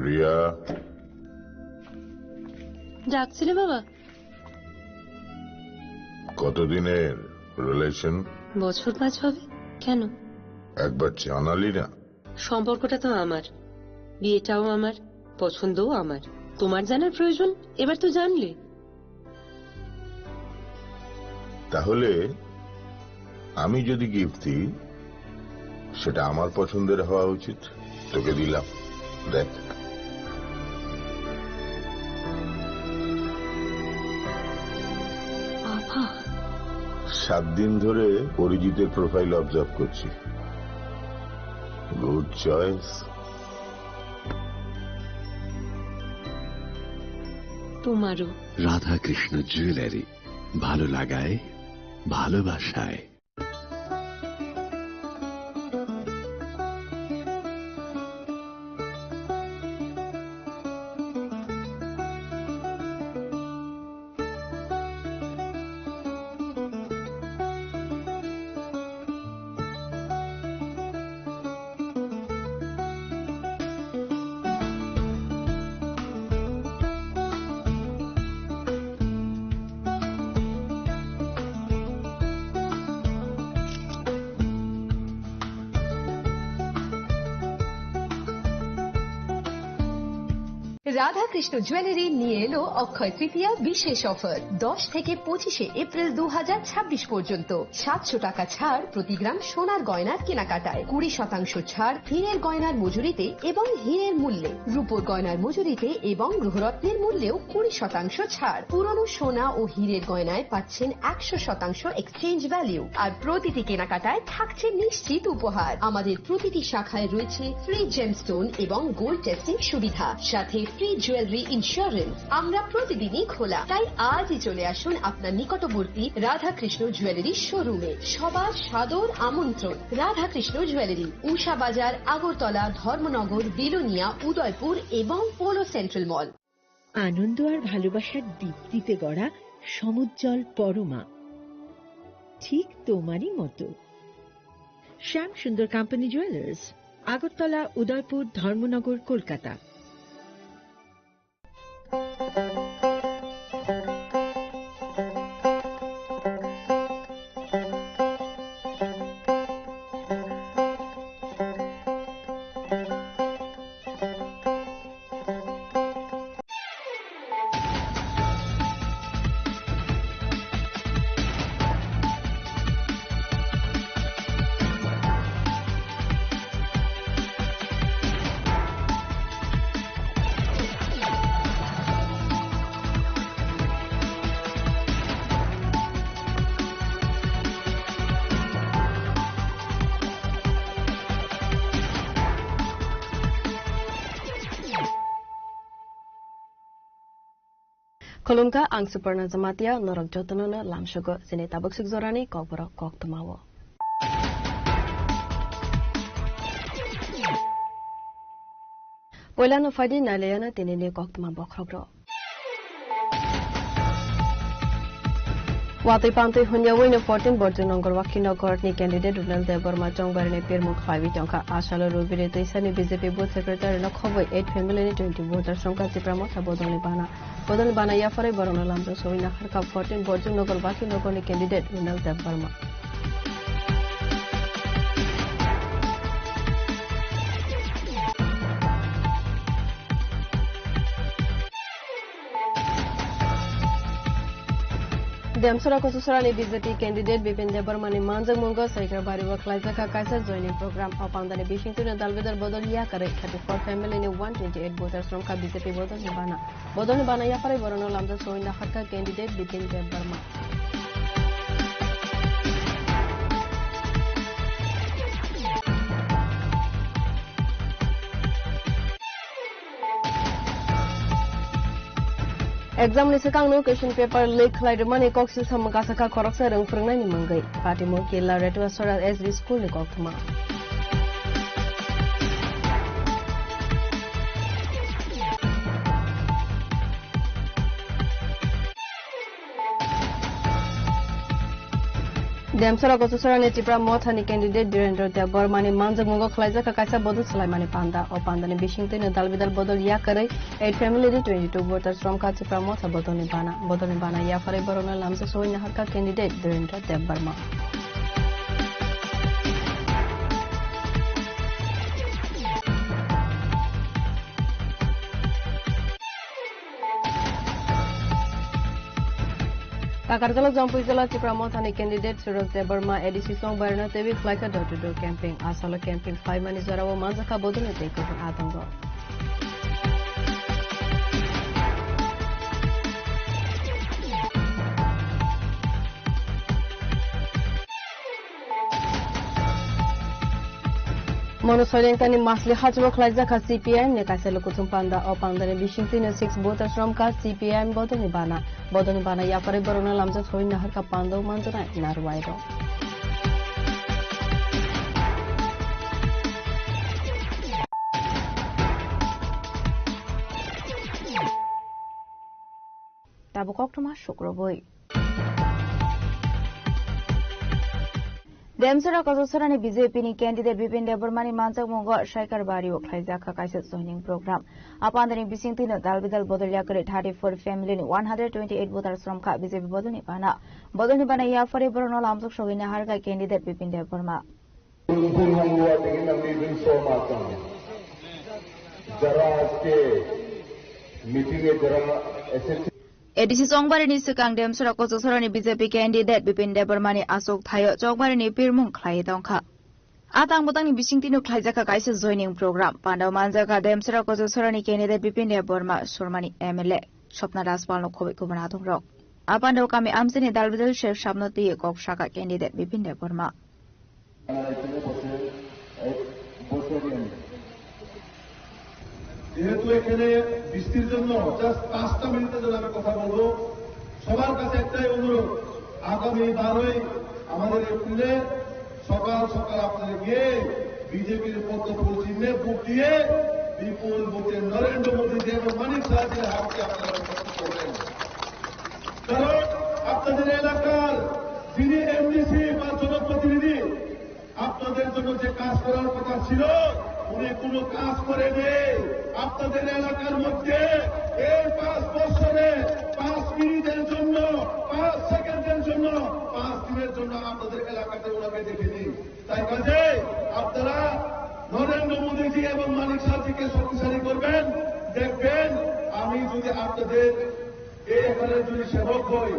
রিয়া, ডাকছিলে বাবা? কতদিনের রিলেশন? বছর 5 হবে। কেন? একবার জানালি না? সম্পর্কটা তো আমার, বিয়েটাও আমার, পছন্দও আমার। তোমার জানার প্রয়োজন? এবার তো জানলে। তাহলে আমি যদি গিফট দিই সেটা আমার পছন্দের হওয়া উচিত। তোকে দিলাম, দেখ। বাবা, 7 দিন ধরে অরিজিতের প্রোফাইল অবজার্ভ করছি। Good choice. তোমারও। রাধাকৃষ্ণ জুয়েলারি, ভালো লাগায় ভালোবাসায়। রাধাকৃষ্ণ জুয়েলারি নিয়ে এলো অক্ষয় তৃতীয়া বিশেষ অফার। 10 থেকে 25 এপ্রিল 2026 পর্যন্ত 700 টাকা ছাড় প্রতি গ্রাম সোনার গয়নার কেনাকাটায়, 20% ছাড় হীরের গয়নার মজুরিতে এবং হীরের মূল্যে, রূপোর গয়নার মজুরিতে এবং গ্রহরত্নের মূল্যেও 20% ছাড়। পুরনো সোনা ও হীরের গয়নায় পাচ্ছেন 100% এক্সচেঞ্জ ভ্যালু, আর প্রতিটি কেনাকাটায় থাকছে নিশ্চিত উপহার। আমাদের প্রতিটি শাখায় রয়েছে ফ্রি জেমস্টোন এবং গোল্ড টেস্টিং সুবিধা, সাথে ফ্রি জুয়েলারি ইন্স্যুরেন্স। আমরা প্রতিদিনই খোলা, তাই আজই চলে আসুন আপনার নিকটবর্তী রাধাকৃষ্ণ জুয়েলারি শোরুমে। সবার সাদর আমন্ত্রণ। রাধাকৃষ্ণ জুয়েলারি, উষা বাজার, আগরতলা, ধর্মনগর, বিলোনিয়া, উদয়পুর এবং পোলো সেন্ট্রাল মল। আনন্দ আর ভালোবাসার দীপ্তিতে গড়া সমুজ্জ্বল পরমা, ঠিক তোমারই মতো। শ্যাম সুন্দর company jewellers, Agartala, Udaipur, Dharmanagar, Kolkata. Kolumka ang Superna Zamatia norok jotonono lamshogo sine tabaksuk zorani kokboro koktumawo. Poilano fadi naleyana tinini koktuma bokrogro. Wati pantui hunyawin 14 borjun ongor wakino kortni candidate Runal Deborma Chongbarine Pirmuk 5 tonka Ashalo Rubire Tuisani BJP booth secretary no khoboi 8 family 20 voters সংখ্যা চিপ্রামো বদল বানা ইয়াফারে বরণ লামজো Sabina খারকা 14 borjun nogor baki nogorni candidate Runal Deborma. Demsura Kosusarani BJP candidate Bipin Debarmani Manjang Mungo Saikar Bariwa Klaizaka Kaisa joining program Apandani Bishington Dalvedar Bodoliya Kare 34 family in 128 voters from BJP Bodol Bana Yapare Borono Lamda Soina Haka candidate Bipin Debarma. Examination no question paper leak like money coxil samakasaka koroksa rang prangna ni mangai party mo kila retu asora SB school ni kokthuma Demsara Gosusarani Tipra Mothani candidate Durendra Debormani Manjak Mungo Klaizaka Kaisa Bodul Sulaimani Panda or Pandani Bishington and Dalvidal Bodol Yakare, 8 family 22 voters from Katipra Motha Bodonibana Yafare Borona Lamsa Soin Haka candidate Durendra Deborma. Kakarjala Jampujala Chipramothani candidate Suraj Deborma ADC Song Barna TV Flyka door-to-door camping. Asala camping 5 Manizarawa Manzaka Bodune take over Atango. Monosolenkani Masli Hachwa Klaizaka CPM Nekaselo Kutumpanda or Pandani Bishington 6 voters from Ka CPM Bodonibana Yafare Borona Lamsa Soina Haka Pando Manzana Narwaido. Tabukok Toma Shukroboi. Demsara Kazosarani BJP ni candidate Bipin Debormani Manjak Mungo Shaikar Bari Klaizaka Kaisa joining program. Apandani Bisingtina Dalvidal Bodoliakare 34 family 128 voters from Ka BJP Bodonibana Yafare Borono Lamsuk Shogina Harga candidate Bipin Deborma. ADC Songbarani Sukang Demsara Kazosarani BJP candidate Bipin Debormani Asok Thayo Jogbarani Pirmung Klai Dongka. Atang Botani Bishingtino Klaizaka Kaisa joining program. Panda Manjaka Demsara Kazosarani candidate Bipin Deborma Surmani MLA Shopna Raspalno Kobe Kubanatong Rock. Apando Kami Amsini Dalvidal Chef Shabnoti Kok Shaka candidate Bipin Deborma. যেহেতু এখানে বৃষ্টির জন্য just 5টা মিনিটের জন্য আমি কথা বলবো সবার কাছে একটাই অনুরোধ আগামী 12ই আমাদের এপ্রিলে সকাল আপনারা গিয়ে বিজেপির পদ্মফুল চিহ্নে ভোট দিয়ে বিপুল ভোটে নরেন্দ্র মোদী এবং মানিক সাহায্যের হাতকে আপনারা প্রস্তুত করবেন কারণ আপনাদের এলাকার যিনি এমডিসি বা জনপ্রতিনিধি আপনাদের জন্য যে কাজ করার কথা ছিল উনি কোনো কাজ করেনি আপনাদের এলাকার মধ্যে এই 5 বছরে 5 মিনিটের জন্য 5 সেকেন্ডের জন্য 5 দিনের জন্য আপনাদের এলাকাতে ওনাকে দেখেনি তাই কাজে আপনারা নরেন্দ্র মোদীজি এবং মানিক সাহাজিকে শক্তিশালী করবেন দেখবেন আমি যদি আপনাদের এখানে যদি সেবক হই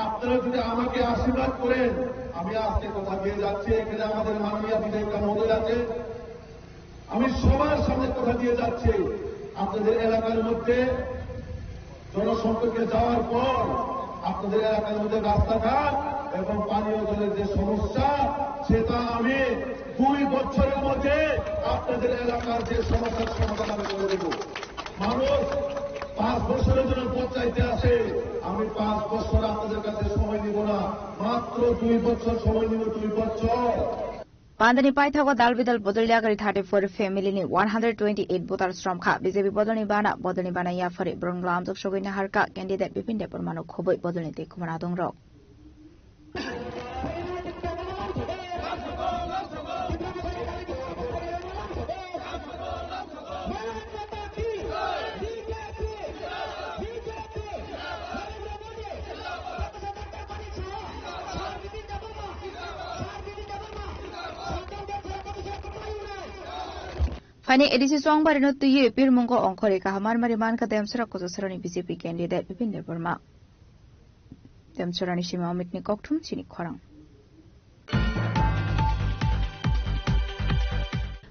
আপনারা যদি আমাকে আশীর্বাদ করেন আমি আজকে কথা দিয়ে যাচ্ছি এখানে আমাদের মাননীয় বিধায়িকা মহোদয় আছে আমি সবার সামনে কথা দিয়ে যাচ্ছি আপনাদের এলাকার মধ্যে জনসংযোগে যাওয়ার পর আপনাদের এলাকার মধ্যে রাস্তাঘাট এবং পানীয় জলের যে সমস্যা সেটা আমি 2 বছরের মধ্যে আপনাদের এলাকার যে সমস্যার সমাধান আমি করে দেব মানুষ 5 বছরের জন্য ভোট চাইতে আসে আমি 5 বছর আপনাদের কাছে সময় নিব না মাত্র 2 বছর সময় নিব 2 বছর Pandani Paithago Dalvidal Bodoliakari 34 family ni 128 voters from Ka BJP Bodonibana Yafare Bron Lamsok Shogina Harka candidate Bipin Debormano Khoboi Bodonite Kumanadong Rock. Fani edisi song barino tuye Pirmungo Onkore Kahamar Mariman ka Demsara Kazosarani BJP candidate Bipin Deborma. Demsarani Shima Mitni Koktum Chini Korang.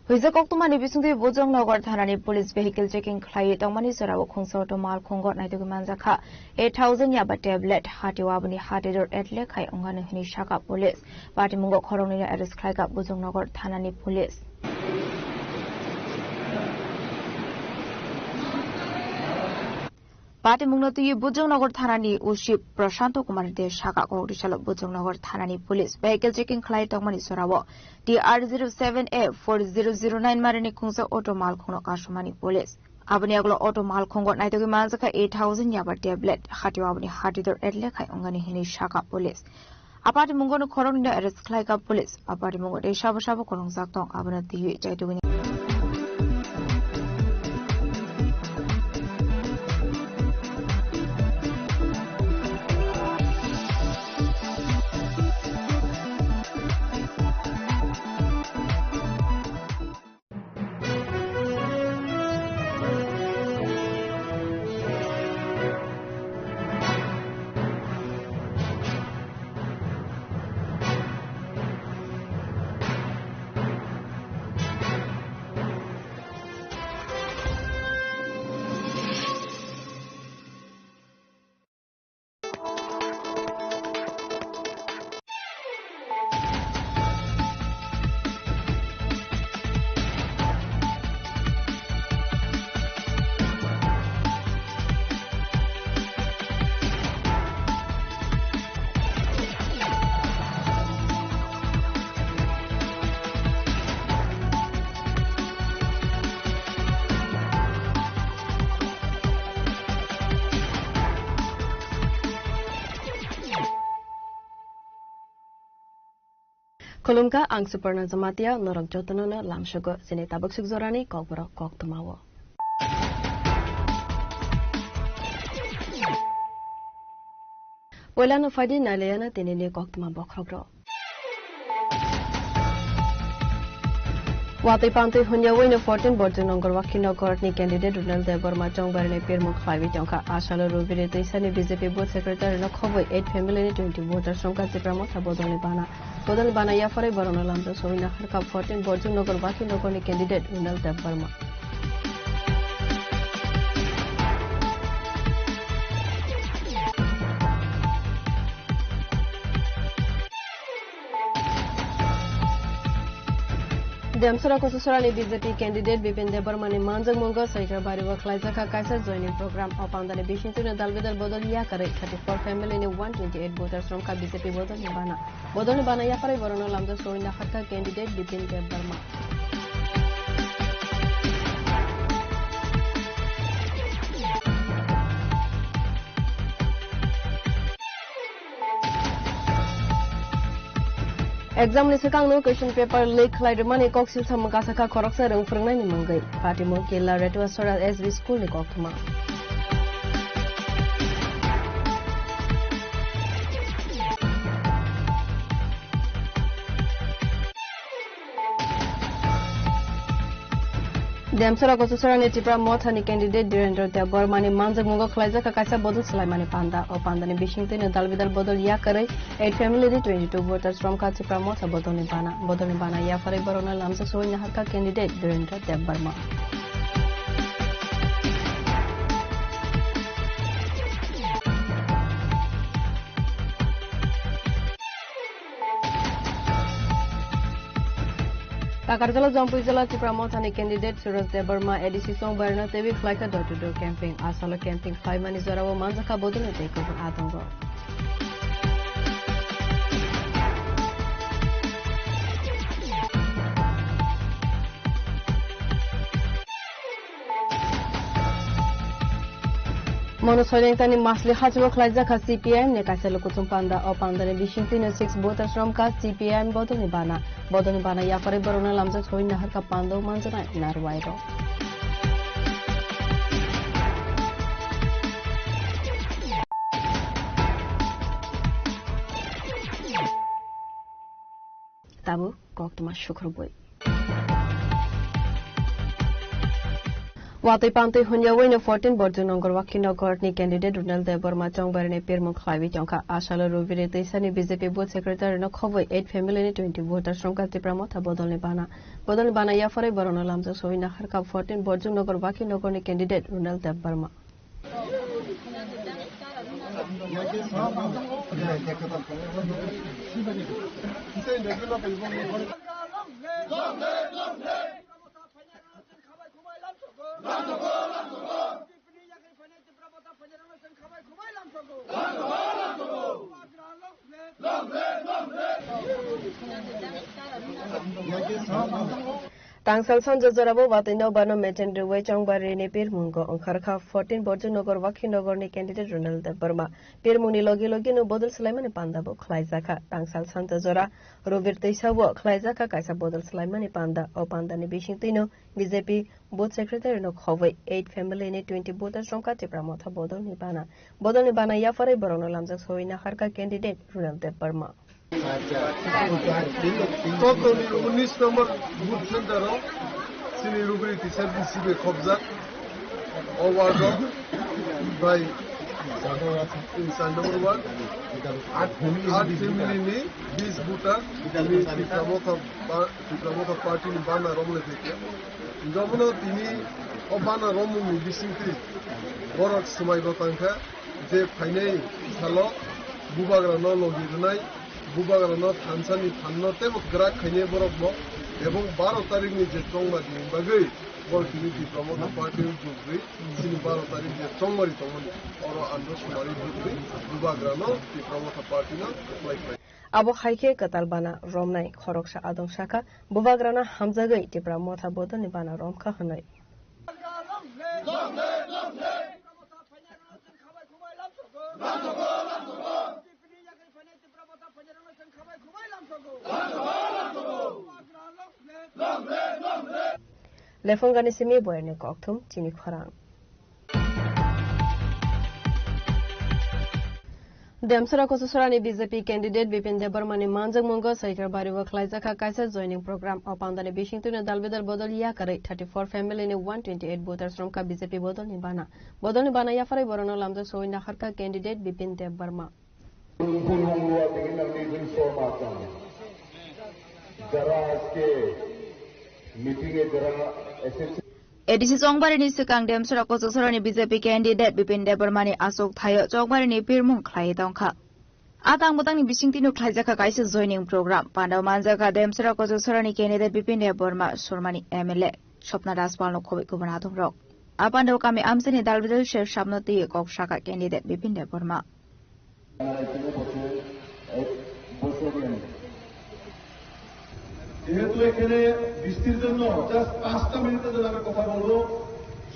Huiza Koktumani Bisungi Bojong Nogor Thanani police vehicle checking Klai Tongmani Sarawa Kongsoto Mal Kongot Naitumanzaka 8,000 Yaba tablet Hatiwabani Hatidor Etle Kai Ongani Hini Shaka police. Party Mungo Koroni arrest Klaika Bojong Nogor Thanani police. Party Mungnoti Bujongnagar Thanani Uship Prashanto Kumar De Shaka Kodishala Bujongnagar Thanani Police Vehicle checking Klai Tongmani Sorawa DR07A 4009 Marini Kunsa Auto Malkono Kashmani Police Abaniaglo Auto Malkongo Naitogi Manzaka 8,000 Yaba tablet Hatiwabani Hatidor Edlekai Ongani Hini Shaka Police Apart mungon korong da arrest khlaika police apart mungon de shaba shaba korong sak tong abana ti chai tu ni Kolumka ang Superna Zamatia norang jotanona lamshago sine tabak sugzorani kokbro koktumawo. Wala no fadi nalayana tinini koktuma bokrogro. Wati pantai hunya win 14 border nongor wakino kortni candidate Runal Deborma Chongbarne Pirmuk 5 jongka asalo rubire tuisani BJP board secretary no khoboi 8 family ni 20 voters somka jipramo sabodoni bana ya fare barono lamdo soina harka 14 border nongor wakino korni candidate Runal Deborma Demsara Kosusarani BJP candidate Bipin Debarmani Manjang Mungo Saikar Bariwa Klaizaka Kaisa joining program Opandani Bishintu Dalvidal Bodolia Kare 34 family in 128 voters from BJP Bodoni Bana Yapare Borono Lamda Soina Haka candidate Bipin Debarma. Exam ni sekang no question paper leak lai mani koksil samaka saka koroksa rung pernai ni manggai party mo kila retu asora SB school ni koktuma Demsara Kosusara ni Tipra Motha ni candidate Direndra Deborma ni Manjang Mungo Klaija Kakaisa Bodol Sulaimani Panda o Panda ni Bishington ni Dalvidal Bodol ya Karai 8 family ni 22 voters from Tipra Motha Bodol ni Bana ya Farai Barona Lamsa Soina Haka candidate Direndra Deborma. Kakarjala Jampui Jala Tipramotha ni candidate Suraj Debarma ADC Song Barna Tevi Flaika door-to-door camping Asala camping 5 mani Zorawa Manjaka Bodole takeover Atango. Monosoiling tani masli hajro klaija ka CPM ne kaisalo kutum panda o panda ne Bishington 6 voters from ka CPM bodoni bana ya pare barona lamja soina har ka pando manjana narwairo tabu koktuma shukruboi Watai pantai hunya win 14 border nongor wakino kortni candidate Runal Deborma Chongbarne Pirmuk 5 jongka asalo rubire tuisani BJP board secretary no khoboi 8 family ni 20 voters from Tipramotha bodolni bana ya fare barono lamja soina harka 14 border nongor wakino kortni candidate Runal Deborma Tangsal Sanja Zorabo Watino Bano Metin Ruwe Chongbari ni Pirmungo Onkarka 14 Borjunogar Wakinogor ni candidate Ronald de Burma Pirmuni Logi Logino Bodul Sulaimani Pandabo Klaizaka Tangsal Santa Zora Rovir Teisawo Klaizaka Kaisa Bodul Sulaimani Panda O Panda ni Bishintino BJP Board Secretary no Khove 8 family ni 20 voters from Katipra Motha Bodul Nibana Yafare Borono Lamzak Soina Harka candidate Ronald de Burma Total 19 নম্বর booth centre সিনি রুবরিটি service সিবে কবজা word by ইনসান নম্বর 1 8 family নি 20 voter টিপ্রামথা party নি বানা রমলে থেকে যমন তিনি ও বানা রমনি বিসিংতি বড় সময় গতাংখা যে ফাইনাই সালো বুবাগ্রা ন লগিনাই বুবাগ্রানো থানসানি থান্নতে গ্রাক খাইনে বরফ এবং 12 তারিখনি যে চংমাদি বাগৈ বলকিনি টিপ্রামথা পার্টি জুগরি সিনি 12 তারিখ যে চংমারি তমনি অর আন্ডো সুমারি জুগরি বুবাগ্রানো টিপ্রামথা পার্টি না like Abo Haike Katalbana Romnai Khoroksa Adong Shaka Bubagrana Hamzagai Tipramotha Bodoni Bana Romka Hanai Lefongani Simi Boyne Koktum Chini Khorang Demsara Kosusorani BJP candidate Bipin Debarmani Manjang Mungo Saikar Bariwa Klaizaka Kaisa joining program Opandani Bishington Dalbedal Bodol Yakare 34 family ni 128 voters from Ka BJP Bodol Nibana Yafare Borono Lamza Soina Harka candidate Bipin Debarma Edisi Chongbari ni Sikang Demsara Kosusorani BJP candidate Bipin Debarmani Asok Thayo Chongbari ni Pirmung Khlai Dongkha Atang Mutang ni Bishingtinu Klaizaka Kaisa joining program Pandaw Manjaka Demsara Kosusorani candidate Bipin Debarma Surmani MLA Shopna Raspal no Khobe Gubernador Rok Apandaw kami Amsani Dalbidal Share Shabnoti Kok Shaka candidate Bipin Debarma যেহেতু এখানে বৃষ্টির জন্য just 5টা মিনিটের জন্য আমি কথা বলবো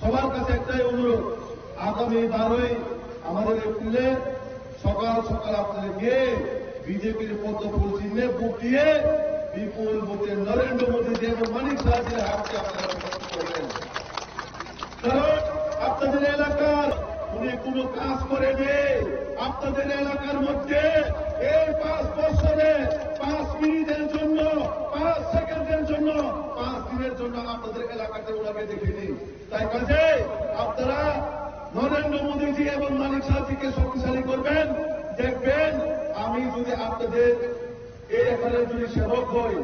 সবার কাছে একটাই অনুরোধ আগামী 12ই আমাদের এপ্রিলে সকাল সকাল আপনাদের গিয়ে বিজেপির পদ্মফুল চিহ্নে ভোট দিয়ে বিপুল ভোটে নরেন্দ্র মোদী এবং মানিক সাহায্যের হাতকে আপনারা করবেন কারণ আপনাদের এলাকার উনি কোনো কাজ করেনি আপনাদের এলাকার মধ্যে এই 5 বছরে 5 মিনিটের জন্য 5 সেকেন্ডের জন্য 5 দিনের জন্য আপনাদের এলাকাতে ওনাকে দেখিনি তাই কাজে আপনারা নরেন্দ্র মোদীজি এবং মানিক সাহাজিকে শক্তিশালী করবেন দেখবেন আমি যদি আপনাদের এই এখানে যদি সেবক হই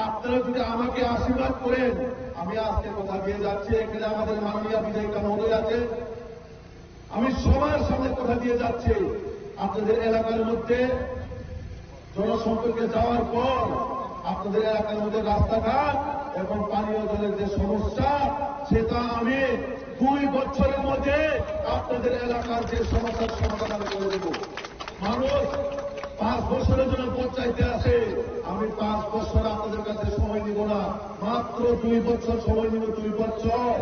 আপনারা যদি আমাকে আশীর্বাদ করেন আমি আজকে কথা দিয়ে যাচ্ছি এখানে আমাদের মাননীয় বিধায়িকা মহোদয় আছে আমি সবার সামনে কথা দিয়ে যাচ্ছি আপনাদের এলাকার মধ্যে জনসম্পর্কে যাওয়ার পর আপনাদের এলাকার মধ্যে রাস্তাঘাট এবং পানীয় জলের যে সমস্যা সেটা আমি 2 বছরের মধ্যে আপনাদের এলাকার যে সমস্যার সমাধান আমি করে দেব মানুষ 5 বছরের জন্য ভোট চাইতে আসে আমি 5 বছর আপনাদের কাছে সময় নিব না মাত্র 2 বছর সময় নিব 2 বছর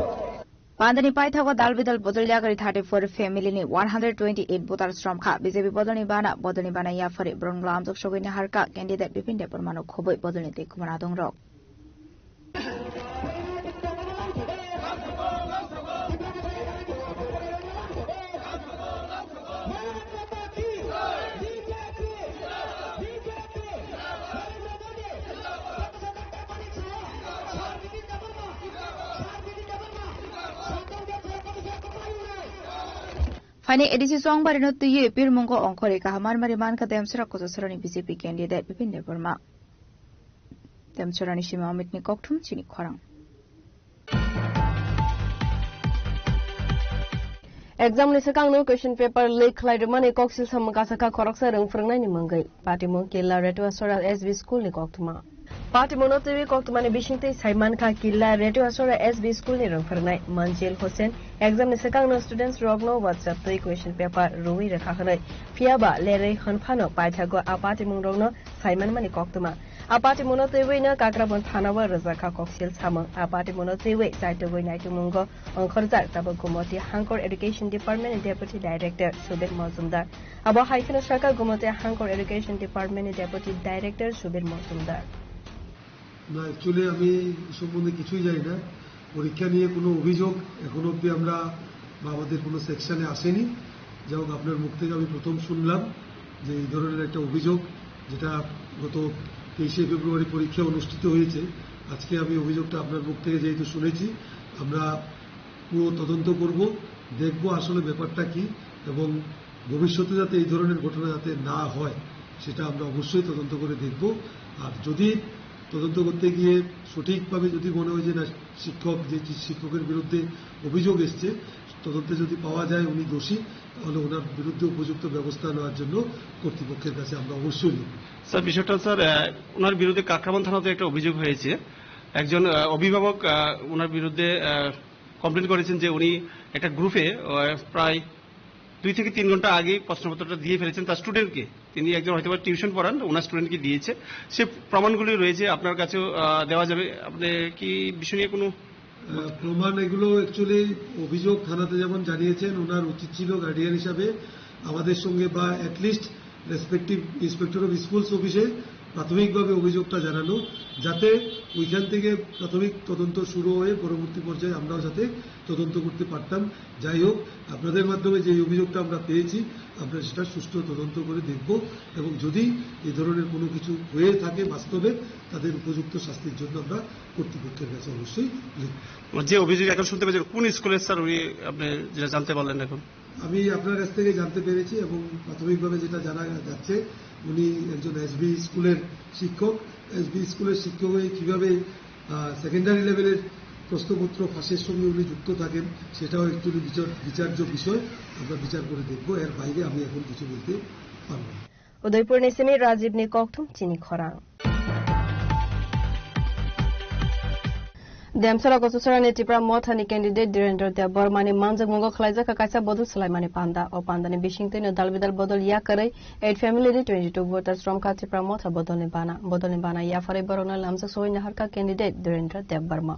Pandani Paithago Dalbidal Bodol Yakari 34 family ni 128 voters from Ka BJP Bodoni Bana Yafare Bronlo Amjok Shogini Harka candidate Bipin Debarma no Khoboi Bodoni te Gubernador Rok Fine edisi Chongbari no tuye Pirmungo Onkore ka Marmari Manka Demsara Kosusorani BJP candidate Bipin Debarma Demsorani Shima Amit ni Koktum Chini Khorang Exam ni Sikang no question paper leak Klaidumani Koksil Samakasaka Koroksa Rung Frungnai ni Mangai Party Monkey La Retua Soral SB School ni Koktuma Party monotewi koktumani bishingtei Saiman Kha Killa Radio Asora SB School ni rongfarnai Manjil Hussein exam ni sekang no students rogno WhatsApp tei question paper rui rekha khanai fiaba lere hanphano paithago a party mung rogno Saiman mani koktuma a party monotewi na kakrabon thanawa razakha koksil samang a party monotewi saitogoi naitu mungo ongkhorjar tabo gumoti Hankor Education Department Deputy Director Subir Mazumdar abo haikena sarkar gumoti Hankor Education Department Deputy Director Subir Mazumdar না actually আমি সম্বন্ধে কিছুই জানি না পরীক্ষা নিয়ে কোনো অভিযোগ এখনো অবধি আমরা বা আমাদের কোনো সেকশনে আসেনি যাই হোক আপনার মুখ থেকে আমি প্রথম শুনলাম যে এই ধরনের একটা অভিযোগ যেটা গত 23 ফেব্রুয়ারি পরীক্ষা অনুষ্ঠিত হয়েছে আজকে আমি অভিযোগটা আপনার মুখ থেকে যেহেতু শুনেছি আমরা পুরো তদন্ত করব দেখব আসলে ব্যাপারটা কি এবং ভবিষ্যতে যাতে এই ধরনের ঘটনা যাতে না হয় সেটা আমরা অবশ্যই তদন্ত করে দেখব আর যদি তদন্ত করতে গিয়ে সঠিকভাবে যদি মনে হয় যে না শিক্ষক যে শিক্ষকের বিরুদ্ধে অভিযোগ এসছে তদন্তে যদি পাওয়া যায় উনি দোষী তাহলে ওনার বিরুদ্ধে উপযুক্ত ব্যবস্থা নেওয়ার জন্য কর্তৃপক্ষের কাছে আমরা অবশ্যই নেব স্যার বিষয়টা স্যার ওনার বিরুদ্ধে কাকরাবন থানাতে একটা অভিযোগ হয়েছে একজন অভিভাবক ওনার বিরুদ্ধে কমপ্লেন করেছেন যে উনি একটা গ্রুপে প্রায় 2 থেকে 3 ঘন্টা আগে প্রশ্নপত্রটা দিয়ে ফেলেছেন তার স্টুডেন্টকে তিনি একজন হয়তো টিউশন পড়ান ওনার স্টুডেন্টকে দিয়েছে সে প্রমাণগুলি রয়েছে আপনার কাছেও দেওয়া যাবে আপনি কি বিষয় নিয়ে কোনো প্রমাণ এগুলো অ্যাকচুয়ালি অভিযোগ থানাতে যেমন জানিয়েছেন ওনার উচিত ছিল গার্ডিয়ান হিসাবে আমাদের সঙ্গে বা at least respective inspector of schools অফিসে প্রাথমিকভাবে অভিযোগটা জানানো যাতে ওইখান থেকে প্রাথমিক তদন্ত শুরু হয়ে পরবর্তী পর্যায়ে আমরাও যাতে তদন্ত করতে পারতাম যাই হোক আপনাদের মাধ্যমে যে অভিযোগটা আমরা পেয়েছি আমরা সেটা সুষ্ঠু তদন্ত করে দেখব এবং যদি এই ধরনের কোনো কিছু হয়ে থাকে বাস্তবে তাদের উপযুক্ত শাস্তির জন্য আমরা কর্তৃপক্ষের কাছে অবশ্যই লিখব যে অভিযোগ এখন শুনতে পেয়েছেন কোন স্কুলের স্যার উনি আপনি যেটা জানতে পারলেন এখন আমি আপনার কাছ থেকে জানতে পেরেছি এবং প্রাথমিকভাবে যেটা জানা যাচ্ছে উনি একজন এসবি স্কুলের শিক্ষক এসবি স্কুলের শিক্ষক হয়ে কিভাবে সেকেন্ডারি লেভেলের প্রশ্নপত্র ফাঁসের সঙ্গে উনি যুক্ত থাকেন সেটাও একচুয়ালি বিচার্য বিষয় আমরা বিচার করে দেখব এর বাইরে আমি এখন কিছু বলতে পারব না উদয়পুর নিসিমি রাজীব নি koktum chini khorang Demsara Kososara ni Tipra Mothani candidate Direndra Debormani Manjak Mungo Khlaija ka kaisa bodol Sulaimani Panda o Panda ni bishingte ni dalbidal bodol ya karai 8 family ni 22 voters from ka Tipra Motha bodol ni bana ya farai barona lamsa soi nahar ka candidate Direndra Deborma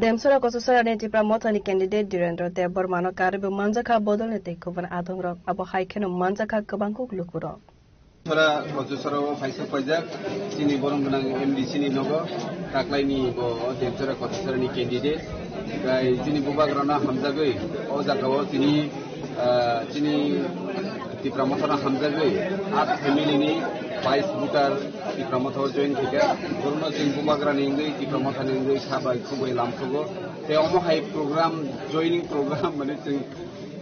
Demsara Kososara ni Tipra Mothani candidate Direndra Deborma no karibu manjaka bodol ni tekovan adongrok abo haikeno manjaka kabangkuk lukurok Sora Kososara Faisal Pajak sini borong benang MDC ni nogo taklai ni bo Demsara Kososara ni candidate kai sini bubagrana hamzagoi o jagawo sini Tipra Mothana hamzagoi at family ni Vice Butar Tipra Motha join thike borno sing bubagrana ingoi Tipra Mothana ingoi sabai kubai lamsogo te omo hai program joining program mane sing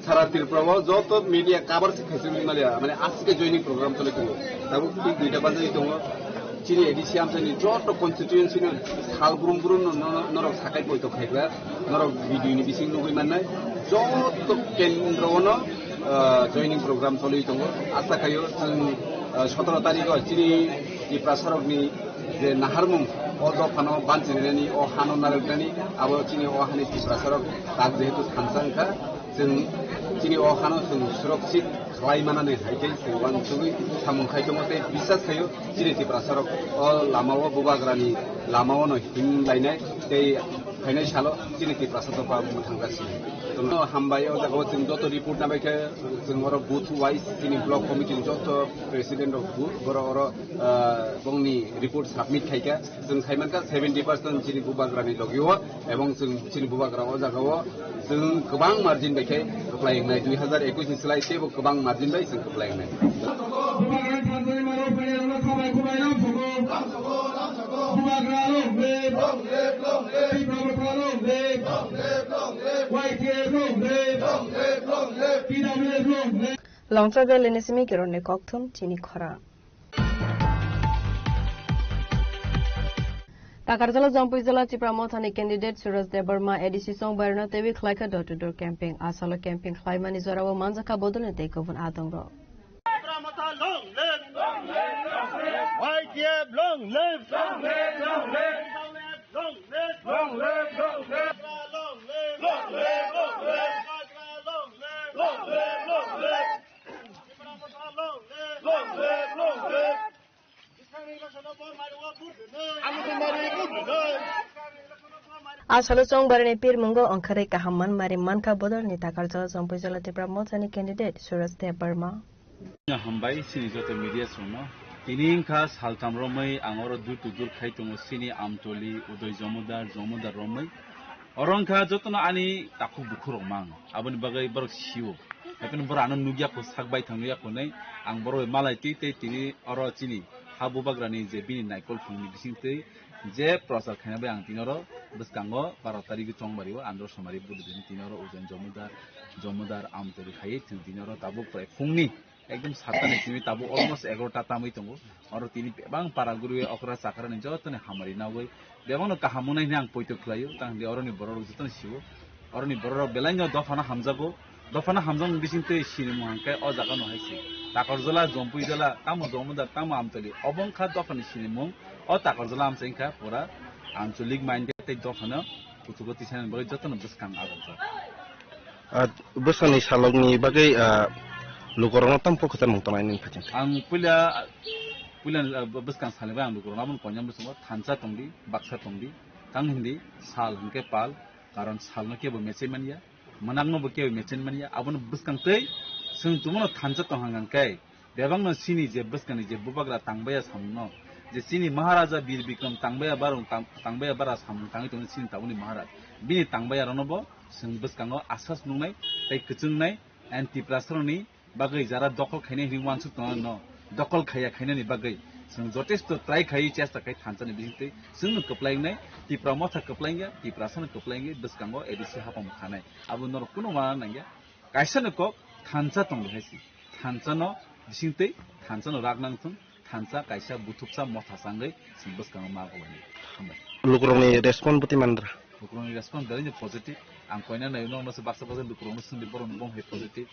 সারা ত্রিপুরা যত media cover শিখাইছে মানে আজকে joining programme চলে গেল তারপর ঠিক 2টা বাজে দङ চিনি এডিসি আমসানি যত কনস্টিটিউয়েন্সি হাল ব্রুম ব্রুম নরক সাকাই বইতো খাইগ্রা নরক ভিডিওনি বিসিং নগৈ মাননাय যত কেন্দ্রনো জয়নিং প্রোগ্রাম চলে দङ আশা খাयो जों 17 তারিখে চিনি ত্রিপুরা সরকনি যে নাহারমুং অজফানো বানচিনানি ও হানো নারকদানি আবো চিনি ও হানি ত্রিপুরা সরক তাক যেহেতু সানসাংখা जों चिनि अखानो जों सुरक्षित खालायमानानै हायदै जों वानसुगै सामुंखाय दङते बिसास खायो चिनि त्रिपुरा सरक अ लामाव बुबाग्रानि लामावनो हिमलायनाय दै फायनाय सालो चिनि त्रिपुरा सरकआ थांगासिनो जों हामबाय अ जागाव जों दत रिपोर्ट नाबायखे जों अर booth wise Chini block committee Jat president of booth बर बंगनि रिपोर्ट सबमिट खायका जों खायमानका 70% चिनि बुबाग्रानि लगियो एवं जों चिनि बुबाग्रा अ जागाव जों गोबां मार्जिन बायखे खोख्लायनाय 2021 नि सोलाय एसेबो गोबां मार्जिन बाय जों खोख्लायनाय Longtravel Lenesimi Kirone Kokthum Chini Khora Takarjala Jampujala Chipramothani candidate Suraj Debarma ADC Song Barna Tevi Klaika door-to-door camping Asala camping Klaimani Zorawa Manjaka Bodone Takeover Adongro Long live! Asalo Song Barne Pir Mungo Onkare Kahaman Mari Manka Bodor ni Takarjala Jampujala Chipramothani candidate Suraj Debarma Hambai sini joto media suno tining khas haltam romai angoro dur to dur khai tungo sini amtoli udoi jomudar romai orang kha jotona ani taku bukhurok mang aboni bagai borok siu epin bor anon nugya ko sakbai thangya ko nei ang boro malai ti tini oro chini habu bagrani je bini naikol phungni bisingte je prosar khana bai ang tinoro biskango 12 tarikh chongbari andro somari budin tinoro ujan jomudar amtoli khai tinoro tabu prai phungni একদম সাতানে তুমি তাবো almost 11টা তামই তঙ্গো আর তিনি বেবাং পারাগুরুয়ে অকরা সাকারানি যতনে হামারি নাওই বেবাংনো কাহামুনাই নাং পয়তো খলায়ো তাংদি অরনি বড় যতনে SIBO অরনি বড় বেলাইনো দফানা হামজাং বিসিনতে সিনিমু হাঙ্কাই অ জায়গা নহাইছি তাকরজলা জম্পুইজলা তামো জমুদার তামো আমতলি অবংখা দফানি সিনিমু অ তাকরজলা আমসেংখা পুরা আঞ্চলিক মাইন্ডে তে দফানো কুতুগতি সান বই যতনে বসকাং আগত আর বসকানি সালগনি বাগै Lukorong tam pokotan mong tamay ning pacang. Ang pula beskan salibay ang lukorong namun konyam besumo thansa tongdi baksa tongdi kang hindi sal hingke pal karon sal no kebo mecen mania manang no kebo mecen mania abon beskan tei sung tumono thansa tonghangan kai bebang no sini je beskan je bubagra tangbaya samno je sini maharaja bir bikram tangbaya barong tangbaya bara sam tangi tong sini tabuni maharaj bini tangbaya ronobo sung beskango asas nungnai tei kuchungnai anti prasroni bagai jara dokol khaine hingwan su ton no dokol khaya khaine ni bagai sung jotesh to try khai chesta kai thansa ni bisinte sung kaplai nai ti pramotha kaplainga ti prasana kaplainga biskango edisi hapam khanai abu nor kuno ma nangya kaisa ko thansa tong haisi thansa no bisinte thansa no ragnang thung thansa kaisa butupsa motha sangai sung biskango ma ko ni Lukorong ni respon buti mandra lukurong ni respon dari ni positive ang koina na no se baksa baksa lukurong sun di boron bong he positive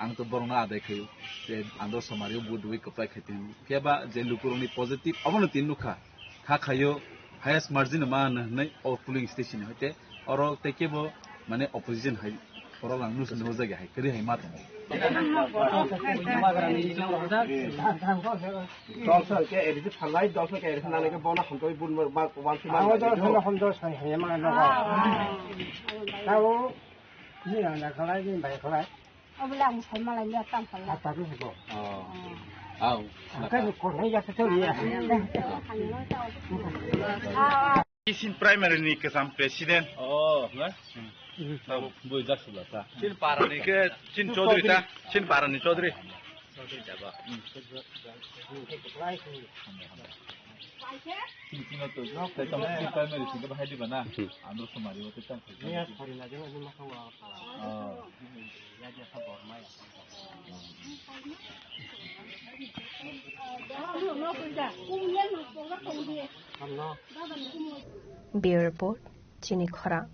ang to borona adai khai je andor somario budui kapai khaitin keba je lukurong ni positive abono tin lukha kha khayo highest margin ma nai or polling station hote oro te kebo mane opposition hai oro lang nus no jage hai kri hai ma to দলসর কে এদিকে ফালাই দলসর কে এখানে নালে বনা হন্তই বুন বা one C মাল দলসর হন্তই সাই হেমা না তাও নি না খালাই দিন ভাই খালাই অবলা আমি সাই মালাই নিয়া তাম খালাই তাবি হবো আও কাই কোলাই যাতে চলিয়া Isin primary ni kesam presiden. Oh, na? Tahu boleh jak sudah ta. Chin parani ke Chin Chaudhary ta. Chin parani Chaudhary. Jaba. Chin to no, kita mesti primary sih bahaya di mana. Andro semari waktu kan. Ni hari lagi ni macam apa? Oh. Ya dia sabar mai. Bureau Report, Chini Khora.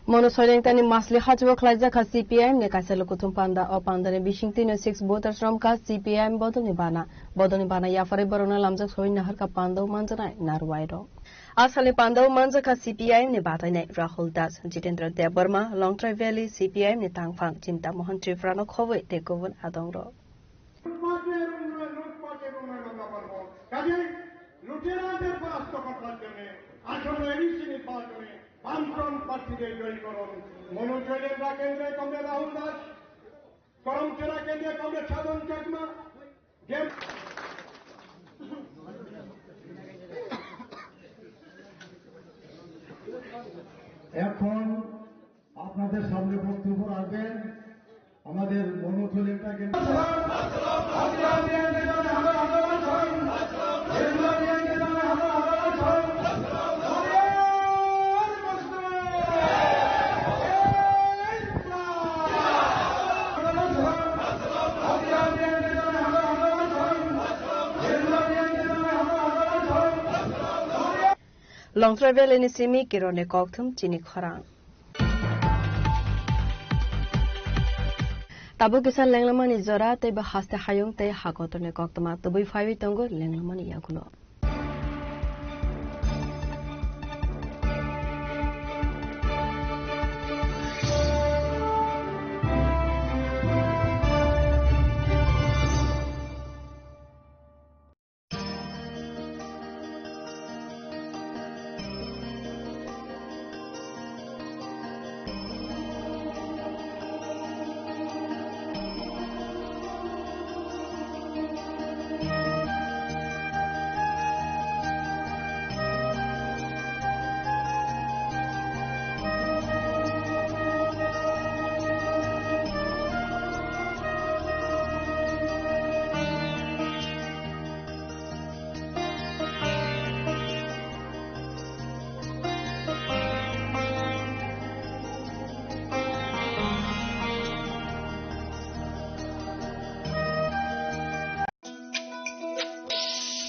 Monosoling tani masli hajwa khlaja ka CPM ne kaselo kutum panda o panda ne bishing 306 botar shram ka CPM bodoni bana ya fare borona lamjak soin nahar ka panda manjana narwairo asale panda manja ka CPM ne batai ne Rahul Das Jitendra Debarma Longtrai Valley CPM ne tangphang Chinta Mohan Trifrano khowai tekovon adongro লুটেরাদের পরাস্ত করবার জন্য আসলে ADC নির্বাচনে বামফ্রন্ট প্রার্থীদের জয়ী করুন মনোজয়েন্দ্রা কেন্দ্রে comrade Rahul Das করমচেরা কেন্দ্রে কমরেড সাধন চাকমা এখন আপনাদের সামনে বক্তব্য রাখবেন আমাদের মনোজয়েন্দ্রা কেন্দ্র Longtrai Valley ni simi kirone kokthum chini khorang. Tabu kisan lenglamani zora te ba haste hayung te hakotone koktama tubui faiwi tongo lenglamani yagulo.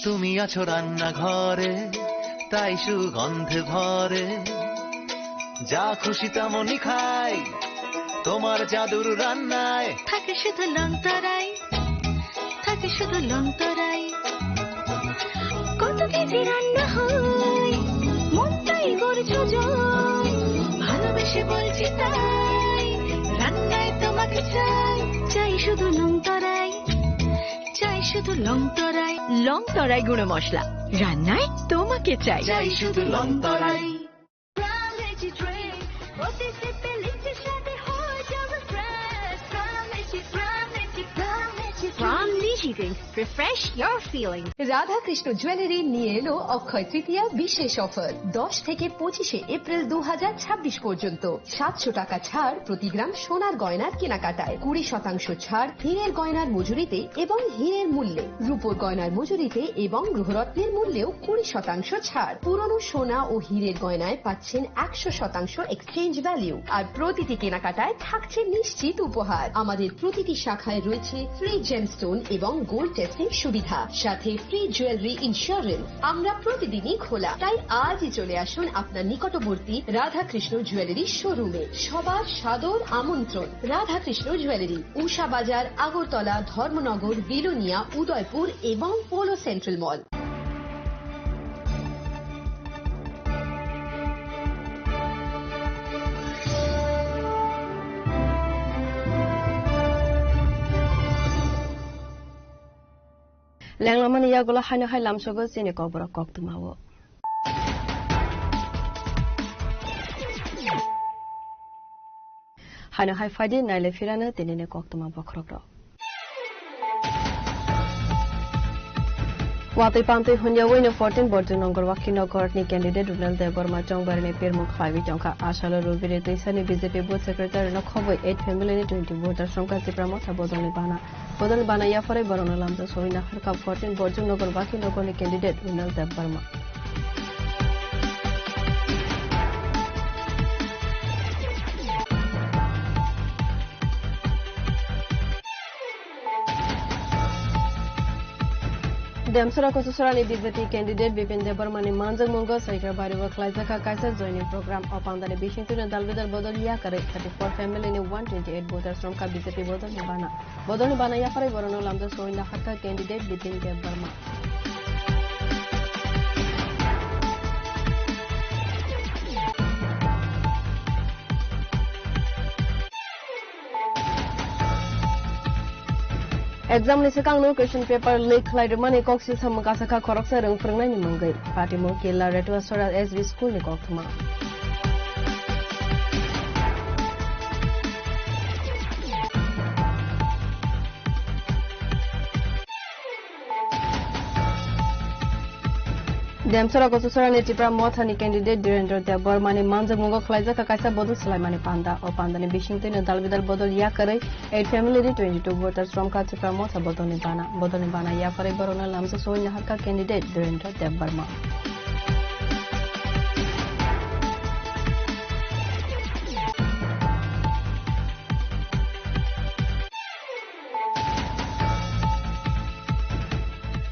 তুমি আছো রান্না ঘরে তাই সুগন্ধে ভরে যা খুশি তেমনই খাই তোমার জাদুর রান্নায় থাকে শুধু লংতরাই থাকে শুধু লংতরাই কত কেজি রান্না হয় মনটাই করছো জয় ভালোবেসে বলছি তাই রান্নায় তোমাকে চাই চাই শুধু লংতরাই চাই শুধু লংতরাই লংতরাই গুঁড়ো মশলা রান্নায় তোমাকে চাই চাই শুধু লংতরাই Refresh your feeling. Radha Krishna jewellery নিয়ে এলো অক্ষয় তৃতীয়া বিশেষ অফার 10 থেকে 25 এপ্রিল 2026 পর্যন্ত 700 টাকা ছাড় প্রতি গ্রাম সোনার গয়নার কেনাকাটায় 20% ছাড় হীরের গয়নার মজুরিতে এবং হীরের মূল্যে রূপোর গয়নার মজুরিতে এবং গ্রহরত্নের মূল্যেও 20% ছাড় পুরনো সোনা ও হীরের গয়নায় পাচ্ছেন 100% এক্সচেঞ্জ ভ্যালু আর প্রতিটি কেনাকাটায় থাকছে নিশ্চিত উপহার আমাদের প্রতিটি শাখায় রয়েছে ফ্রি জেমস্টোন এবং গোল্ড টেস্টিং সুবিধা সাথে ফ্রি জুয়েলারি ইন্স্যুরেন্স আমরা প্রতিদিনই খোলা তাই আজই চলে আসুন আপনার নিকটবর্তী রাধাকৃষ্ণ জুয়েলারি শোরুমে সবার সাদর আমন্ত্রণ রাধাকৃষ্ণ জুয়েলারি উষা বাজার আগরতলা ধর্মনগর বিলোনিয়া উদয়পুর এবং polo central mall Lenglaman yagulo hanya hai lamsogo sini kobra koktumawo. Hanya hai fadi naile firana tinine koktuma bokrokro. Watai pantai hunya wina 14 bordo nongor wakino kortni candidate Runal Deborma Chongbarne Pirmuk Khaiwi Chongka Ashala Rubire Tuisani BJP Board Secretary no Khoboi 8 family 20 voter Shongka Tipramo Sabodoni Bana Yafare Barona Lamza Soina Harkap 14 bordo nongor wakino kortni candidate Runal Deborma. Demsura Kosusurani BJP candidate Bipin Debarmani Manjang Mungo Saikar Bariwa Klaizaka Kaisa joining program Opandani Bishington and Dalvidar Bodol Yakare 34 family in 128 voters from BJP Bodol Bana Yafare Borono Lamda Soina Haka candidate Bipin Debarma. Exam ni sekang no question paper leak lai mani kok si samaka saka korok sa reng prengnai ni manggai party mo kila retu asora SB school ni kok thuma Demsura Kosusura ni Tipra Mothani candidate Direndra Debormani Manjang Mungo Khlaiza Kakaisa Bodol Sulaimani Panda o Panda ni Bishington and Dalvidal Bodol Yakare 8 family 22 voters from Tipra Motha Bodol Bana Yafare Barona Lamsa Soina Haka candidate Direndra Deborma.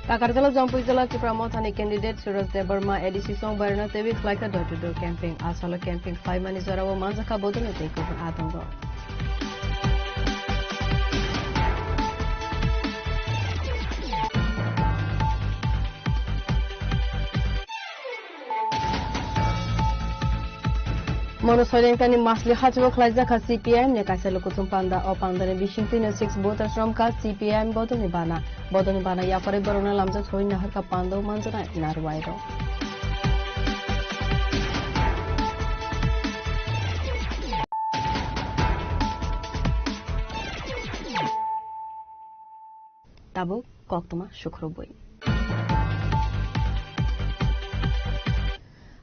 Takarjala Jampujala Chipramotani candidate Suraj Debarma ADC Songbarna Tevi Flaika door-to-door camping Asala camping 5 Manizarawa Manzaka Bodole takeover Atango. Monosolenkani Maslihat Woklaizaka CPM ne Kaselo Kutumpanda or Pandane Bishington 6 voters from Ka CPM Bodonibana Yapare Borona Lamza Hoina Haka Pando Manzana Narwairo. Tabu Koktuma Shukrobui.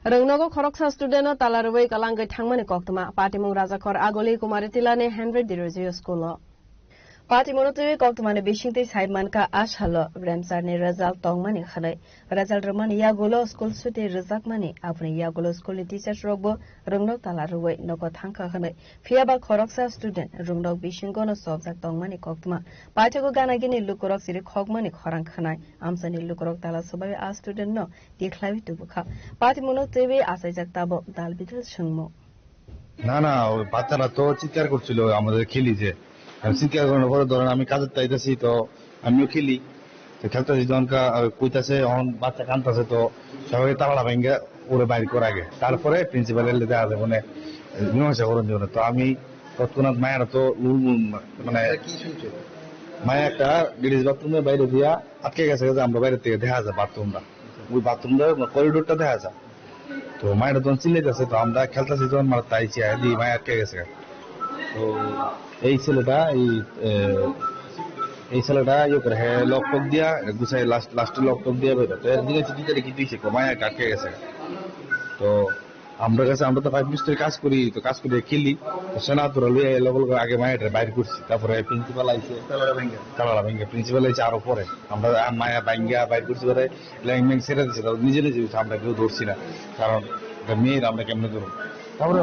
Rangnogo Khoroksa student Talarway Kalangai Tangmani Koktuma, Patimung Razakor Agoli Kumaritilane 100 Dirozio School. Patimonotu Koktumane Bishingti Saimanka Ashalo, Ramsarni result Tongmani Hale, result Romani Yagulo School Suti Rizakmani, Apni Yagulo School teachers Robo, Rungno Talarway, Noko Tanka Hale, Fiaba Khoroksa student, Rungno Bishingono Sobzak Tongmani Koktuma, Patago Ganagini Lukorok Siri Kogmani Korankanai, Amsani Lukorok Talasobai a student no, declared to Buka, Patimonotu Asajak Tabo, Dalbital Shungmo. Nana, Patana to Chikar Kuchilo, Amada Kilije. শিক্ষা গ্রহণের পরে ধরেন আমি কাজের চাইতেছি তো আমিও খেলি তো খেলতেছি যখন কইতাছে এখন বাচ্চা কাঁদতেছে তো সবাই তালা ভেঙে ওরে বাইর করে আগে তারপরে প্রিন্সিপালের দেখা যায় মানে মীমাংসা করার জন্য তো আমি তৎক্ষণাৎ মায়ের তো মানে মায়ের একটা লেডিস বাথরুমের বাইরে দিয়া আটকে গেছে আমরা বাইরে থেকে দেখা যায় বাথরুমটা ওই বাথরুমটা করিডোরটা দেখা যায় তো মায়ের তখন চিল্লাইতেছে তো আমরা খেলতেছি যখন মারা তাইছি দি মায়ের আটকে গেছে তো এই ছেলেটা ইয়ে করে হ্যাঁ লকটক দিয়া গুছাই লাস্টে লকটক দিয়া বেরো তো এর দিকে চিঠিটা রেখে দিয়েছে মায়া কাটকে গেছে তো আমরা তো 5 মিনিট কাজ করি তো কাজ করে খেলি তো সেনাতুরা লইয়া লগল আগে মায়াটা বাইর করছি তারপরে প্রিন্সিপাল আইছে তালা ভেঙ্গে প্রিন্সিপাল আইছে আরো পরে আমরা মায়া ভাঙ্গা বাইর করছি পরে ল্যাংম্যাং ছেড়ে দিচ্ছে নিজে আমরা কেউ ধরছি না কারণ মেয়ের আমরা কেমনে ধরুন তারপরে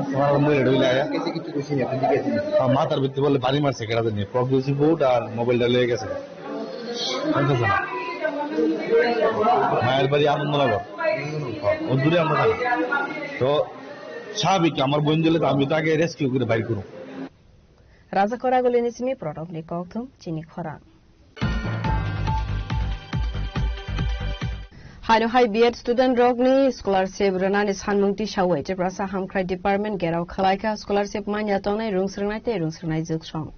মাথার ভিত্তি বলে বাড়ি মারছে কেটাতে নিয়ে প্রগ্রেসিভ বোর্ড আর মোবাইলটা লেগে গেছে মায়ের বাড়ি আনন্দনগর ও দূরে আমরা থাকি তো স্বাভাবিক আমার বোন দিলে তো আমি তাকে রেস্কিউ করে বাইর করুন রাজা করা গলে নিসিমি প্রডক্ট নি কক্তম চিনি খরা Hino High BEd student Rogni scholarship Renani Sanmungti Shawai Prasa Hamkrai Department Gerau Khalaika scholarship Manya Tonai Rungsrnai Zukshong.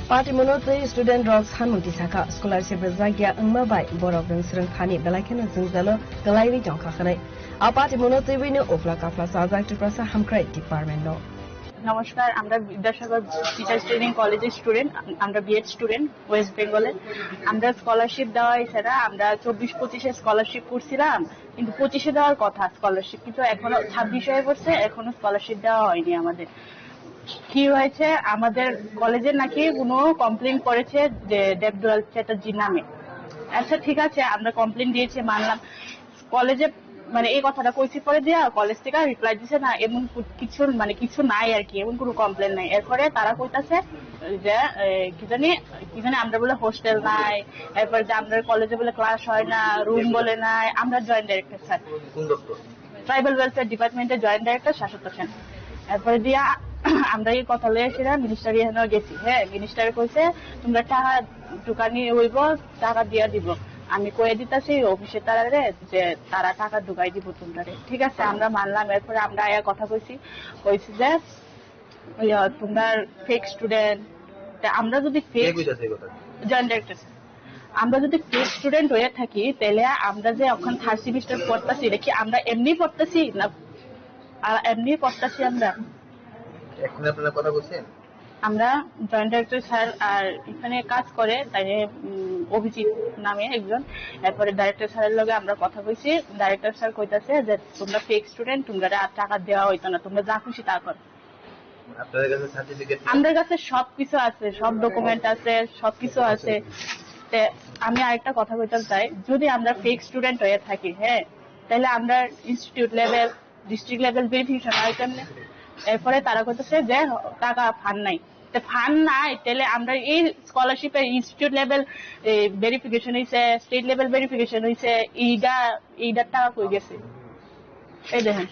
Party Monote student Rogs Hanmuti Saka scholarship Zagia Ngmabai Borok Rungsrung Khani Belakena Zungzalo Galaiwi Jonkakane. A party Monote winner of Lakafla Sazak to Prasa Hamkrai Department no. নমস্কার আমরা Vidyasagar teachers training কলেজের student আমরা B Ed student West বেঙ্গলের আমরা scholarship দেওয়া হয়েছে না আমরা 24-25 স্কলারশিপ করছিলাম কিন্তু 25 দেওয়ার কথা স্কলারশিপ কিন্তু এখনো 26 হয়ে পড়ছে এখনো স্কলারশিপ দেওয়া হয়নি আমাদের কি হয়েছে আমাদের কলেজে নাকি কোনো কমপ্লেইন করেছে যে দেবদুলাল চ্যাটার্জির নামে আচ্ছা ঠিক আছে আমরা কমপ্লেইন দিয়েছি মানলাম কলেজে মানে এই কথাটা কইছি পরে দিয়া কলেজ থেকে রিপ্লাই দিছে না এমন কিছু নাই আর কি এমন কোনো কমপ্লেন নাই এরপরে তারা কইতাছে যে কি জানি আমরা বলে হোস্টেল নাই এরপর যে আমাদের কলেজে বলে ক্লাস হয় না রুম বলে নাই আমরা joint director sir tribal welfare ডিপার্টমেন্টের জয়েন্ট ডাইরেক্টর শাশ্বত সেন এরপরে দিয়া আমরা এই কথা লইছিলাম মিনিস্টারি এখানে গেছি হ্যাঁ মিনিস্টারে কইছে তোমরা টাকা দোকানি হইব টাকা দিয়া দিব আমি কয়ে দিতেছি অফিসে তারারে যে তারা টাকা ঢুকাই দিব তোমরা ঠিক আছে আমরা মানলাম এরপরে আমরা আয়া কথা কইছি যে তোমরা ফেক স্টুডেন্ট আমরা যদি ফেক জয়েন্ট ডাইরেক্টর আমরা যদি ফেক স্টুডেন্ট হয়ে থাকি তাহলে আমরা যে এখন 3rd সেমিস্টার পড়তাছি দেখি আমরা এমনি পড়তাছি না এমনি পড়তাছি আমরা এখন আপনারা কথা বলছেন আমরা জয়েন্ট ডাইরেক্টর স্যার আর এখানে কাজ করে তাই অভিজিৎ নামে একজন এরপরে ডাইরেক্টর স্যারের লগে আমরা কথা কইছি ডাইরেক্টর স্যার কইতাছে যে তোমরা ফেক স্টুডেন্ট তোমরা আর টাকা দেওয়া হইতো না তোমরা যা খুশি তা করো আপনাদের কাছে সার্টিফিকেট আমাদের কাছে সবকিছু আছে সব ডকুমেন্ট আছে সবকিছু আছে আমি আরেকটা কথা কইতে চাই যদি আমরা ফেক স্টুডেন্ট হয়ে থাকি হ্যাঁ তাহলে আমরা institute level district level verification হয় কেমনে এরপরে তারা কইতেছে যে টাকা ফান্ড নাই ফান্ড নাই তাহলে আমরা এই স্কলারশিপের ইনস্টিটিউট লেভেল ভেরিফিকেশন হইছে স্টেট লেভেল ভেরিফিকেশন হইছে এইটার টাকা কই গেছে এই দেখেন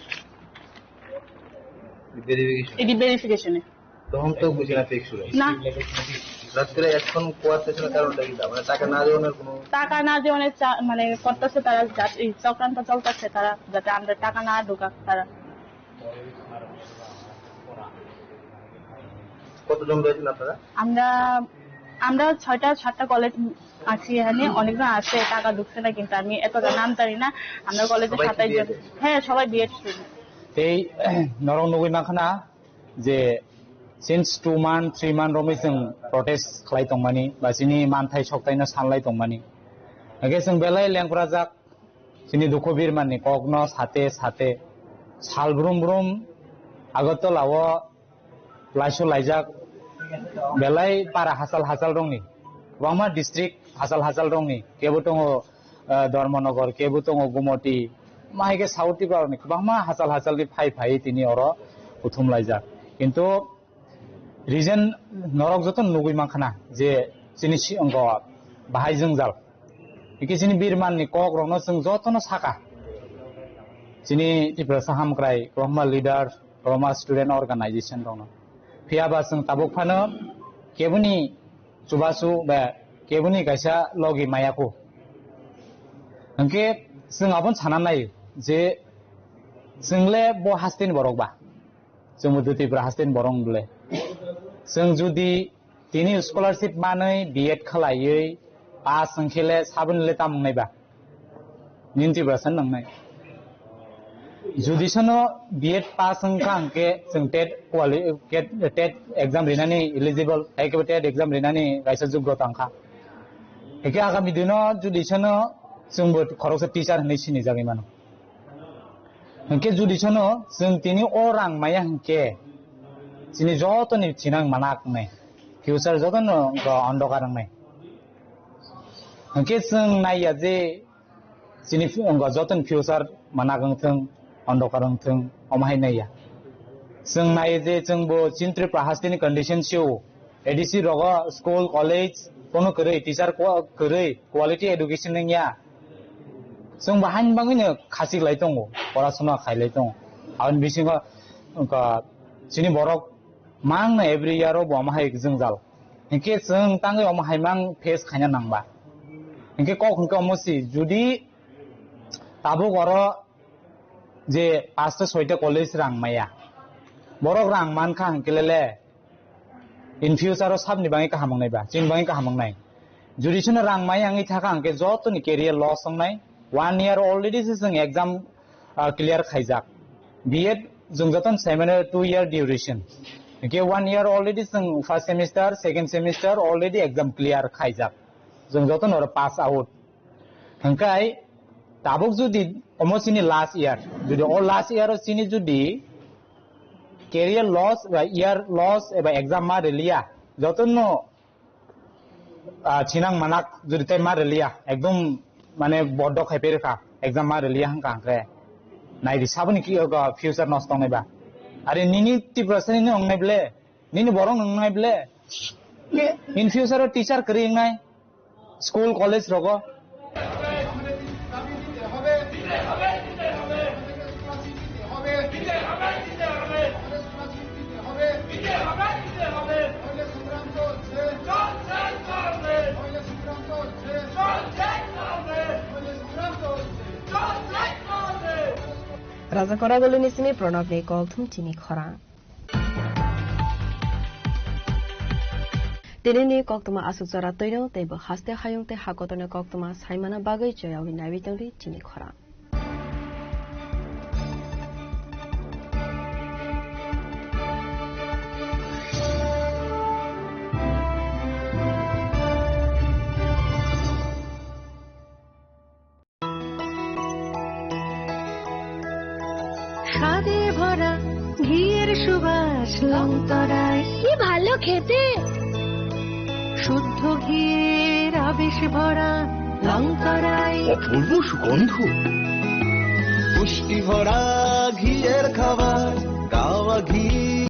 ভেরিফিকেশনে তখন তো বুঝি না ফিক্স হলো না রাত্রে এখন কোয়ার্টেশন কারণটা কি মানে টাকা না দেওয়ার কোনো টাকা না দেওয়ার মানে করতেছে তারা চক্রান্ত চলতেছে তারা যাতে আমরা টাকা না ঢোকা তারা কতজন রয়েছেন আপনারা আমরা 6টা কলেজ আছি এখানে অনেকজন আছে টাকা ঢুকছে না কিন্তু আমি এতটা নাম জানি না আমরা কলেজে 27 জন হ্যাঁ সবাই বিএড স্টুডেন্ট এই 99 মাখানা যে since 2 month 3 month romai जों protest खालाय दंमानि बा जोंनि मानथाय सप्तायनो सानलाय दंमानि आगे जों बेलाय लेंग्रा जाक जोंनि दुखबिर माननि कग्न साथे सालब्रुम ब्रुम आगरतलाव लाइसो लाइजाक बेलाय पारा हासाल दंनि गोबां डिस्ट्रिक्ट हासाल दंनि केबो दङ धर्मनगर केबो दङ गुमति माइके साउथि बारनि गोबां हासाल फाइ तिनि अर उथुम लाइजाक किन्तु रिजन नरक जतन नुगै माखाना जे जोंनि सिगांग बाहाय जों जाल एके जोंनि बिरमाननि कक रनो जों जतन साका जोंनि त्रिपुरा साहामक्राय Brahma leader Brahma student organisation दङ फियाबा जों ताबुकफानो केबुनि जुबासु बा केबुनि गायसा लगी मायाखौ अंके जों आबन साना नायो जे जोंले ब हास्तिन बरकबा जों त्रिपुरा हास्तिन बरं बले जों जुदि दिनै स्कलारशिप मानै बिएड खालायै पास संखेले साबनले तामनायबा निन्तिब्रासन नंनाय जुदि सनो बिएड पास संखा अंके जों टेट एग्जाम रिनानि एलिजिबल एके टेट एग्जाम रिनानि गायसा योग्यता अंखा एके आगामी दिनो जुदि सनो जोंबो खरसे टीचार होननाय सिनि जागै मानो अंके जुदि सनो जों दिनै अरां माया अंके जोंनि जतनि थिनां मानाक नै फ्यूचर जतन अंधकार नै अंके जों नाया जे जोंनि जतन फ्यूचर मानागंथों अंधकार अंथों अमाहाय नाया जों नायो जे जोंबो चिन्त्रि प्राहास्तिनि कंडिशन सिउ एडिसि रग स्कुल कॉलेज कोनो करै टीचार करै क्वालिटी एडुकेशन नैया जों बाहायन बाङैनो खासिगलाय दङ परासना खायलाय दङ आरो बिसिङो जोंनि बरक mang na every year ro bo mahai जों जाल इनके जों तांगै अमाहाय मां फेस खायना नांबा इनके कखन कमसि जुदि ताबो गर जे 5 ta 6 ta कॉलेज रांमाया बरक रां मानखा हंकेलेले इन फ्यूचर रो साबनि बाङै का हामंनायबा जिन बाङै का हामंनाय जुदि सनो रांमाय आङै थाका हंके जतनि केरियर लस संनाय 1 year already जों एग्जाम क्लियर खायजाक बीएड जों जतन 2 year duration Okay, 1 year already जों first semester, second semester already exam clear खायजाक जों जतन और pass out हंकाय ताबुक जुदि अमसिनि last year जुदि all last year सिनि जुदि career loss बा year loss एबा exam मा रेलिया जतन नो छिनां मानाक जुदि ताय मा रेलिया एकदम माने बड्ड खायपेरखा exam मा रेलिया हंका हंक्रे नायदि साबनि कि फ्यूचर नष्ट नयबा अरे निनी 30% ने अंगनाय ब्ले निनी बरं अंगनाय ब्ले इन फ्यूचर टीचर करिंगाय स्कूल कॉलेज रगो Raja Kora Golini Sini Pranab Ne Kolthum Chini Khora Tinini Koktuma Asuzara Toino Tebo Haste Hayung Te Hakotone Koktuma Saimana Bagai Joyawi Navitangri Chini Khora স্বাদে ভরা ঘিয়ের সুবাস লংতরায়, কি ভালো খেতে। শুদ্ধ ঘিয়ের আবেশ ভরা লংতরায়, অপূর্ব সুগন্ধ, পুষ্টি ভরা